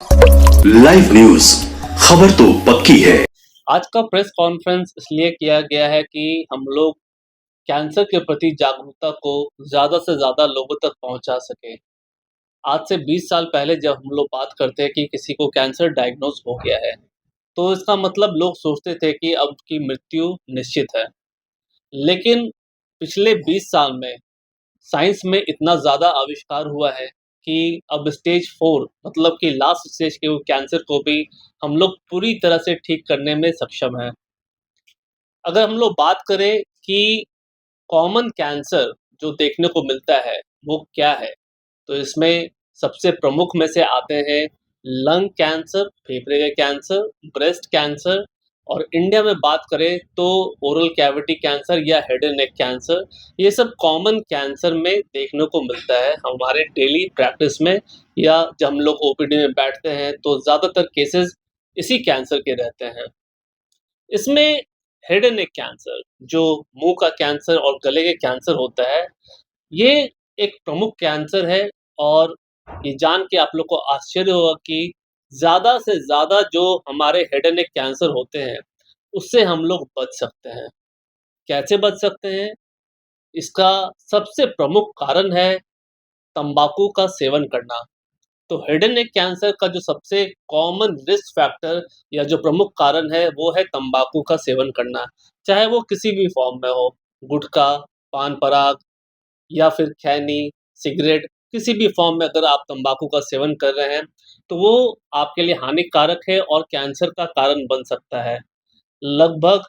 Live news, खबर तो पक्की है। आज का प्रेस कॉन्फ्रेंस इसलिए किया गया है कि हम लोग कैंसर के प्रति जागरूकता को ज़्यादा से ज़्यादा लोगों तक पहुंचा सकें। आज से 20 साल पहले जब हम लोग बात करते हैं कि किसी को कैंसर डायग्नोज हो गया है, तो इसका मतलब लोग सोचते थे कि अब की मृत्यु निश्चित है। लेकिन पिछले 20 साल में साइंस में इतना ज़्यादा आविष्कार हुआ है कि अब स्टेज 4 मतलब कि लास्ट स्टेज के कैंसर को भी हम लोग पूरी तरह से ठीक करने में सक्षम हैं। अगर हम लोग बात करें कि कॉमन कैंसर जो देखने को मिलता है, वो क्या है? तो इसमें सबसे प्रमुख में से आते हैं लंग कैंसर, फेफड़े का कैंसर, ब्रेस्ट कैंसर और इंडिया में बात करें तो ओरल कैविटी कैंसर या हेड एंड नेक कैंसर। ये सब कॉमन कैंसर में देखने को मिलता है हमारे डेली प्रैक्टिस में, या जब हम लोग ओपीडी में बैठते हैं तो ज़्यादातर केसेस इसी कैंसर के रहते हैं। इसमें हेड एंड नेक कैंसर, जो मुंह का कैंसर और गले के कैंसर होता है, ये एक प्रमुख कैंसर है। और ये जान के आप लोग को आश्चर्य होगा कि ज़्यादा से ज़्यादा जो हमारे हेड एंड नेक कैंसर होते हैं, उससे हम लोग बच सकते हैं। कैसे बच सकते हैं? इसका सबसे प्रमुख कारण है तंबाकू का सेवन करना। तो हेड एंड नेक कैंसर का जो सबसे कॉमन रिस्क फैक्टर या जो प्रमुख कारण है, वो है तंबाकू का सेवन करना। चाहे वो किसी भी फॉर्म में हो, गुटखा, पान पराग या फिर खैनी, सिगरेट, किसी भी फॉर्म में अगर आप तंबाकू का सेवन कर रहे हैं, तो वो आपके लिए हानिकारक है और कैंसर का कारण बन सकता है। लगभग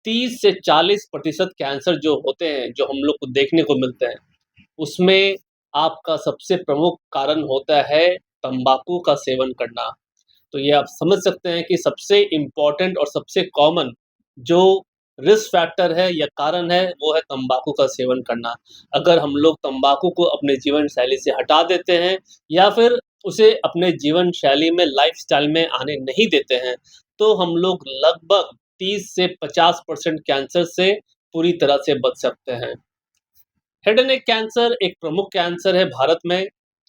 30 से 40% कैंसर जो होते हैं, जो हम लोग को देखने को मिलते हैं, उसमें आपका सबसे प्रमुख कारण होता है तंबाकू का सेवन करना। तो ये आप समझ सकते हैं कि सबसे इम्पोर्टेंट और सबसे कॉमन जो रिस्क फैक्टर है या कारण है, वो है तंबाकू का सेवन करना। अगर हम लोग तंबाकू को अपने जीवन शैली से हटा देते हैं या फिर उसे अपने जीवन शैली में, लाइफ़स्टाइल में आने नहीं देते हैं, तो हम लोग लगभग 30 से 50% कैंसर से पूरी तरह से बच सकते हैं। हेड एंड नेक कैंसर एक प्रमुख कैंसर है भारत में,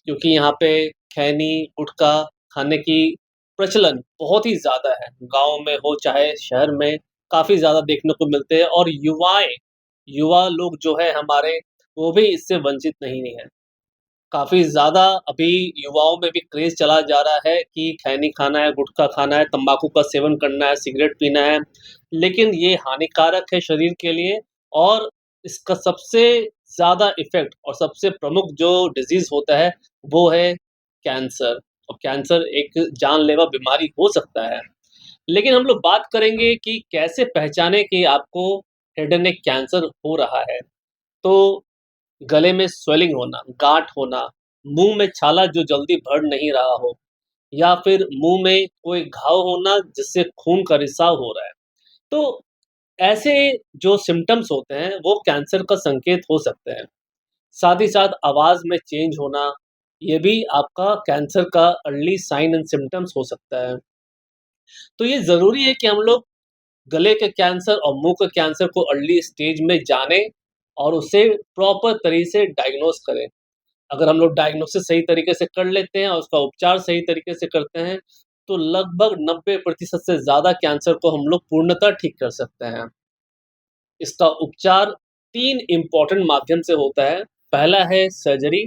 क्योंकि यहाँ पे खैनी, गुटखा खाने की प्रचलन बहुत ही ज़्यादा है। गाँव में हो चाहे शहर में, काफ़ी ज़्यादा देखने को मिलते हैं और युवा लोग जो है हमारे, वो भी इससे वंचित नहीं हैं। काफ़ी ज़्यादा अभी युवाओं में भी क्रेज़ चला जा रहा है कि खैनी खाना है, गुटखा खाना है, तंबाकू का सेवन करना है, सिगरेट पीना है, लेकिन ये हानिकारक है शरीर के लिए। और इसका सबसे ज़्यादा इफ़ेक्ट और सबसे प्रमुख जो डिज़ीज़ होता है, वो है कैंसर। और कैंसर एक जानलेवा बीमारी हो सकता है। लेकिन हम लोग बात करेंगे कि कैसे पहचानें कि आपको हेड एंड नेक कैंसर हो रहा है। तो गले में स्वेलिंग होना, गाँठ होना, मुँह में छाला जो जल्दी बढ़ नहीं रहा हो, या फिर मुँह में कोई घाव होना जिससे खून का रिसाव हो रहा है। तो ऐसे जो सिम्पटम्स होते हैं, वो कैंसर का संकेत हो सकते हैं। साथ ही साथ आवाज़ में चेंज होना, ये भी आपका कैंसर का अर्ली साइन एंड सिम्पटम्स हो सकता है। तो ये ज़रूरी है कि हम लोग गले के कैंसर और मुँह के कैंसर को अर्ली स्टेज में जानें और उसे प्रॉपर तरीके से डायग्नोज़ करें। अगर हम लोग डायग्नोसिस सही तरीके से कर लेते हैं और उसका उपचार सही तरीके से करते हैं, तो लगभग 90% से ज़्यादा कैंसर को हम लोग पूर्णतः ठीक कर सकते हैं। इसका उपचार 3 इम्पोर्टेंट माध्यम से होता है। पहला है सर्जरी,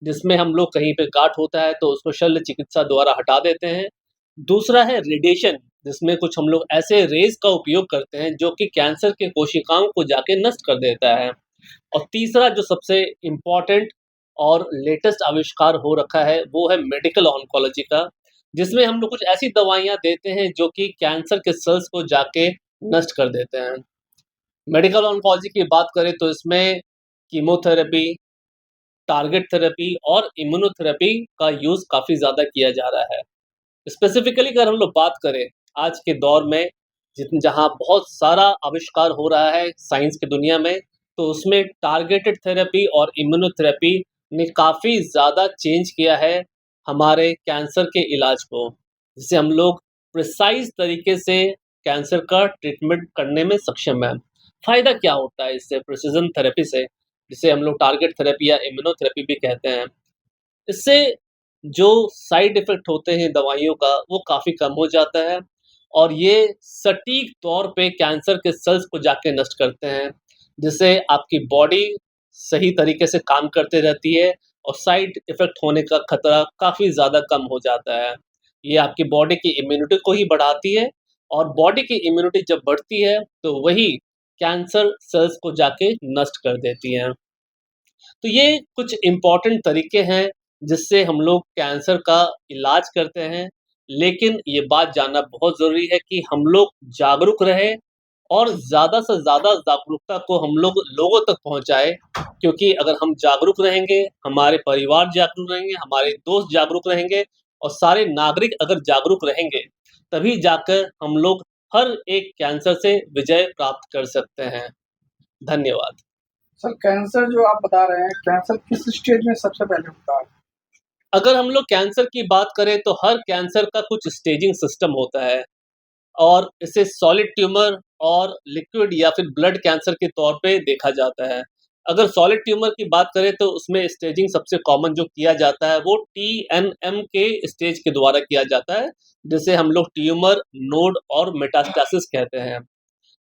जिसमें हम लोग कहीं पे गाँठ होता है तो उसको शल्य चिकित्सा द्वारा हटा देते हैं। दूसरा है रेडिएशन, जिसमें कुछ हम लोग ऐसे रेज़ का उपयोग करते हैं जो कि कैंसर के कोशिकाओं को जाके नष्ट कर देता है। और तीसरा जो सबसे इम्पोर्टेंट और लेटेस्ट आविष्कार हो रखा है, वो है मेडिकल ऑन्कोलॉजी का, जिसमें हम लोग कुछ ऐसी दवाइयाँ देते हैं जो कि कैंसर के सेल्स को जाके नष्ट कर देते हैं। मेडिकल ऑन्कोलॉजी की बात करें तो इसमें कीमोथेरेपी, टारगेट थेरेपी और इम्यूनोथेरेपी का यूज़ काफ़ी ज़्यादा किया जा रहा है। स्पेसिफिकली अगर हम लोग बात करें आज के दौर में, जहाँ बहुत सारा आविष्कार हो रहा है साइंस की दुनिया में, तो उसमें टारगेटेड थेरेपी और इम्यूनोथेरेपी ने काफ़ी ज़्यादा चेंज किया है हमारे कैंसर के इलाज को, जिससे हम लोग प्रिसाइज़ तरीके से कैंसर का ट्रीटमेंट करने में सक्षम हैं। फ़ायदा क्या होता है इससे, प्रिसिज़न थेरेपी से, जिसे हम लोग टारगेट थेरेपी या इम्यूनोथेरेपी भी कहते हैं? इससे जो साइड इफ़ेक्ट होते हैं दवाइयों का वो काफ़ी कम हो जाता है और ये सटीक तौर पे कैंसर के सेल्स को जाके नष्ट करते हैं, जिससे आपकी बॉडी सही तरीके से काम करते रहती है और साइड इफ़ेक्ट होने का खतरा काफ़ी ज़्यादा कम हो जाता है। ये आपकी बॉडी की इम्यूनिटी को ही बढ़ाती है और बॉडी की इम्यूनिटी जब बढ़ती है, तो वही कैंसर सेल्स को जाके नष्ट कर देती हैं। तो ये कुछ इम्पोर्टेंट तरीके हैं जिससे हम लोग कैंसर का इलाज करते हैं, लेकिन ये बात जानना बहुत ज़रूरी है कि हम लोग जागरूक रहें और ज़्यादा से ज़्यादा जागरूकता को हम लोग लोगों तक पहुँचाएँ, क्योंकि अगर हम जागरूक रहेंगे, हमारे परिवार जागरूक रहेंगे, हमारे दोस्त जागरूक रहेंगे और सारे नागरिक अगर जागरूक रहेंगे, तभी जाकर हम लोग हर एक कैंसर से विजय प्राप्त कर सकते हैं। धन्यवाद। सर कैंसर जो आप बता रहे हैं, कैंसर किस स्टेज में सबसे पहले होता है? अगर हम लोग कैंसर की बात करें तो हर कैंसर का कुछ स्टेजिंग सिस्टम होता है और इसे सॉलिड ट्यूमर और लिक्विड या फिर ब्लड कैंसर के तौर पे देखा जाता है। अगर सॉलिड ट्यूमर की बात करें तो उसमें स्टेजिंग सबसे कॉमन जो किया जाता है वो टीएनएम के स्टेज के द्वारा किया जाता है, जिसे हम लोग ट्यूमर, नोड और मेटास्टेसिस कहते हैं।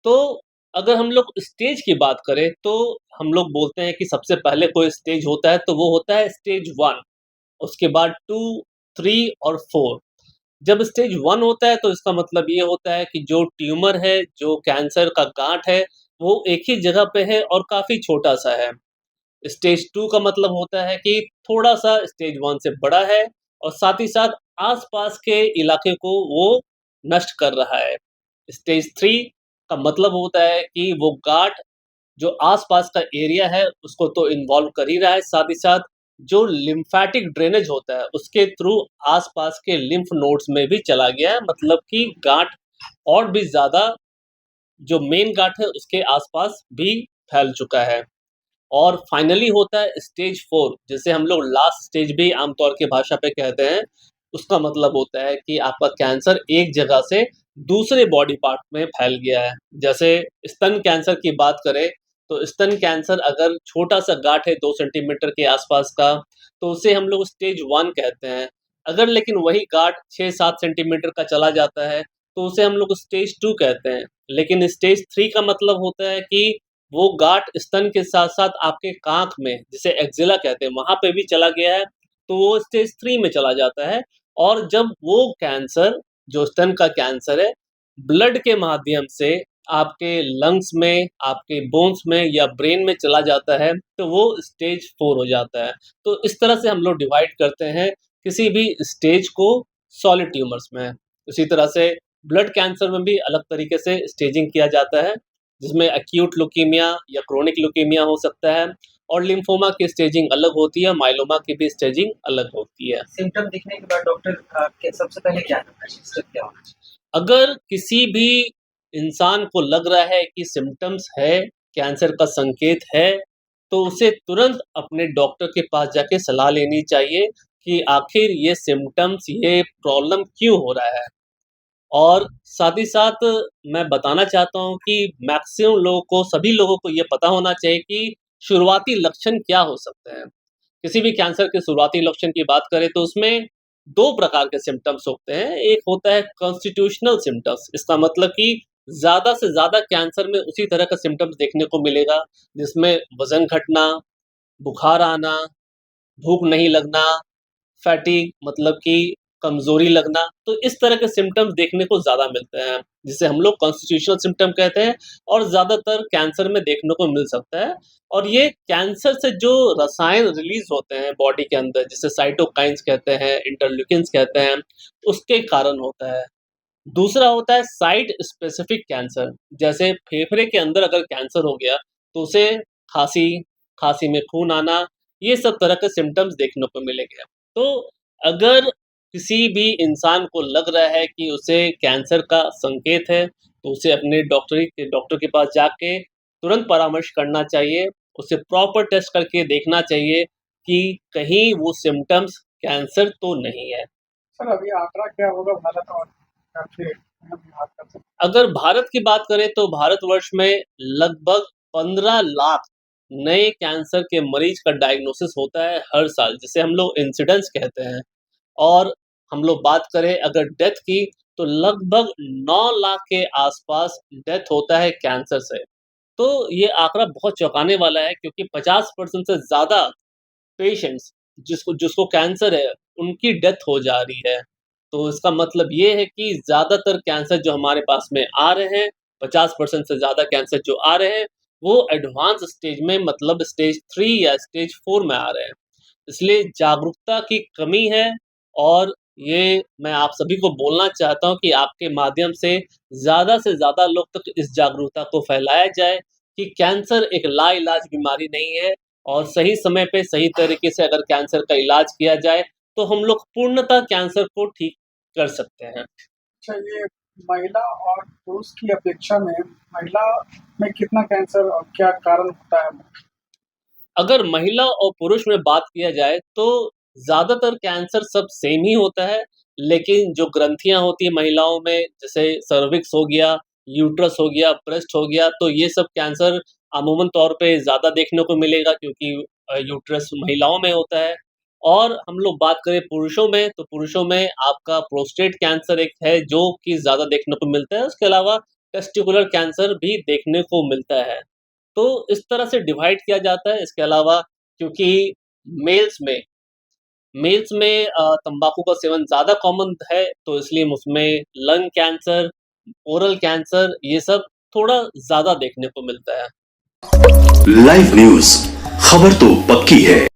तो अगर हम लोग स्टेज की बात करें तो हम लोग बोलते हैं कि सबसे पहले कोई स्टेज होता है तो वो होता है स्टेज 1, उसके बाद 2, 3 और 4। जब स्टेज 1 होता है तो इसका मतलब ये होता है कि जो ट्यूमर है, जो कैंसर का गाँठ है, वो एक ही जगह पे है और काफ़ी छोटा-सा है। स्टेज 2 का मतलब होता है कि थोड़ा-सा स्टेज 1 से बड़ा है और साथ ही साथ आस-पास के इलाके को वो नष्ट कर रहा है। स्टेज 3 का मतलब होता है कि वो गाँठ जो आस-पास का एरिया है उसको तो इन्वॉल्व कर ही रहा है, साथ ही साथ जो लिम्फैटिक ड्रेनेज होता है उसके थ्रू आस-पास के लिम्फ नोड्स में भी चला गया है, मतलब कि गाँठ और भी ज़्यादा जो मेन गाँठ है उसके आस-पास भी फैल चुका है। और फाइनली होता है स्टेज 4, जिसे हम लोग लास्ट स्टेज भी आमतौर की भाषा पे कहते हैं। उसका मतलब होता है कि आपका कैंसर एक जगह से दूसरे बॉडी पार्ट में फैल गया है। जैसे स्तन कैंसर की बात करें, तो स्तन कैंसर अगर छोटा-सा गाँठ है 2 सेंटीमीटर के आसपास का, तो उसे हम लोग स्टेज 1 कहते हैं। अगर लेकिन वही गाँठ 6-7 सेंटीमीटर का चला जाता है, तो उसे हम लोग स्टेज 2 कहते हैं। लेकिन स्टेज 3 का मतलब होता है कि वो गाँठ स्तन के साथ-साथ आपके काँख में, जिसे एक्ज़िला कहते हैं, वहाँ पे भी चला गया है, तो वो स्टेज 3 में चला जाता है। और जब वो कैंसर, जो स्तन का कैंसर है, ब्लड के माध्यम से आपके लंग्स में, आपके बोन्स में या ब्रेन में चला जाता है, तो वो स्टेज 4 हो जाता है। तो इस तरह से हम लोग डिवाइड करते हैं किसी भी स्टेज को सॉलिड ट्यूमर्स में। उसी तरह से ब्लड कैंसर में भी अलग तरीके से स्टेजिंग किया जाता है, जिसमें एक्यूट ल्यूकीमिया या क्रोनिक ल्यूकीमिया हो सकता है और लिम्फोमा की स्टेजिंग अलग होती है, माइलोमा की भी स्टेजिंग अलग होती है। सिम्पटम दिखने के बाद डॉक्टर के सबसे पहले क्या करना है? स्टेप क्या होना चाहिए? अगर किसी भी इंसान को लग रहा है कि सिम्पटम्स है, कैंसर का संकेत है, तो उसे तुरंत अपने डॉक्टर के पास जाके सलाह लेनी चाहिए कि आखिर ये सिम्पटम्स, ये प्रॉब्लम क्यों हो रहा है। और साथ ही साथ मैं बताना चाहता हूँ कि मैक्सिमम लोगों को, सभी लोगों को ये पता होना चाहिए कि शुरुआती लक्षण क्या हो सकते हैं। किसी भी कैंसर के शुरुआती लक्षण की बात करें तो उसमें 2 प्रकार के सिम्पटम्स होते हैं। एक होता है कॉन्स्टिट्यूशनल सिम्पटम्स, इसका मतलब कि ज़्यादा से ज़्यादा कैंसर में उसी तरह का सिम्पटम्स देखने को मिलेगा, जिसमें वज़न घटना, बुखार आना, भूख नहीं लगना, फैटीग मतलब कि कमज़ोरी लगना, तो इस तरह के सिम्पटम्स देखने को ज़्यादा मिलते हैं, जिसे हम लोग कॉन्स्टिट्यूशनल सिम्पटम कहते हैं और ज़्यादातर कैंसर में देखने को मिल सकता है। और ये कैंसर से जो रसायन रिलीज़ होते हैं बॉडी के अंदर, जिसे साइटोकाइन्स कहते हैं, इंटरल्यूकिन्स कहते हैं, उसके कारण होता है। दूसरा होता है साइट स्पेसिफिक कैंसर, जैसे फेफड़े के अंदर अगर कैंसर हो गया, तो उसे खाँसी, खाँसी में खून आना, ये सब तरह के सिम्पटम्स देखने को मिलेंगे। तो अगर किसी भी इंसान को लग रहा है कि उसे कैंसर का संकेत है, तो उसे अपने डॉक्टर के पास जाके तुरंत परामर्श करना चाहिए। उसे प्रॉपर टेस्ट करके देखना चाहिए कि कहीं वो सिम्पटम्स कैंसर तो नहीं है। सर अभी आंकड़ा क्या होगा भारत और आपसे हम बात कर सकते अगर भारत की बात करें तो भारतवर्ष में लगभग 15 लाख नए कैंसर के मरीज का डायग्नोसिस होता है हर साल, जिसे हम लोग इंसिडेंस कहते हैं। और हम लोग बात करें अगर डेथ की, तो लगभग 9 लाख के आसपास डेथ होता है कैंसर से। तो ये आंकड़ा बहुत चौंकाने वाला है क्योंकि 50% से ज़्यादा पेशेंट्स जिसको जिसको कैंसर है, उनकी डेथ हो जा रही है। तो इसका मतलब ये है कि ज़्यादातर कैंसर जो हमारे पास में आ रहे हैं, 50% से ज़्यादा कैंसर जो आ रहे हैं, वो एडवांस स्टेज में मतलब स्टेज 3 या स्टेज 4 में आ रहे हैं। इसलिए जागरूकता की कमी है और ये मैं आप सभी को बोलना चाहता हूँ कि आपके माध्यम से ज़्यादा लोग तक इस जागरूकता को फैलाया जाए कि कैंसर एक लाइलाज बीमारी नहीं है और सही समय पे सही तरीके से अगर कैंसर का इलाज किया जाए, तो हम लोग पूर्णतः कैंसर को ठीक कर सकते हैं। अच्छा, ये महिला और पुरुष की अपेक्षा में महिला में कितना कैंसर और क्या कारण होता है? अगर महिला और पुरुष में बात किया जाए तो ज़्यादातर कैंसर सब सेम ही होता है, लेकिन जो ग्रंथियाँ होती हैं महिलाओं में जैसे सर्विक्स हो गया, यूट्रस हो गया, ब्रेस्ट हो गया, तो ये सब कैंसर अमूमन तौर पे ज़्यादा देखने को मिलेगा क्योंकि यूट्रस महिलाओं में होता है। और हम लोग बात करें पुरुषों में, तो पुरुषों में आपका प्रोस्टेट कैंसर एक है जो कि ज़्यादा देखने को मिलता है, उसके अलावा टेस्टिकुलर कैंसर भी देखने को मिलता है। तो इस तरह से डिवाइड किया जाता है। इसके अलावा क्योंकि मेल्स में मेल्स में तंबाकू का सेवन ज़्यादा कॉमन है, तो इसलिए उसमें लंग कैंसर, ओरल कैंसर ये सब थोड़ा ज़्यादा देखने को मिलता है। लाइव न्यूज, खबर तो पक्की है।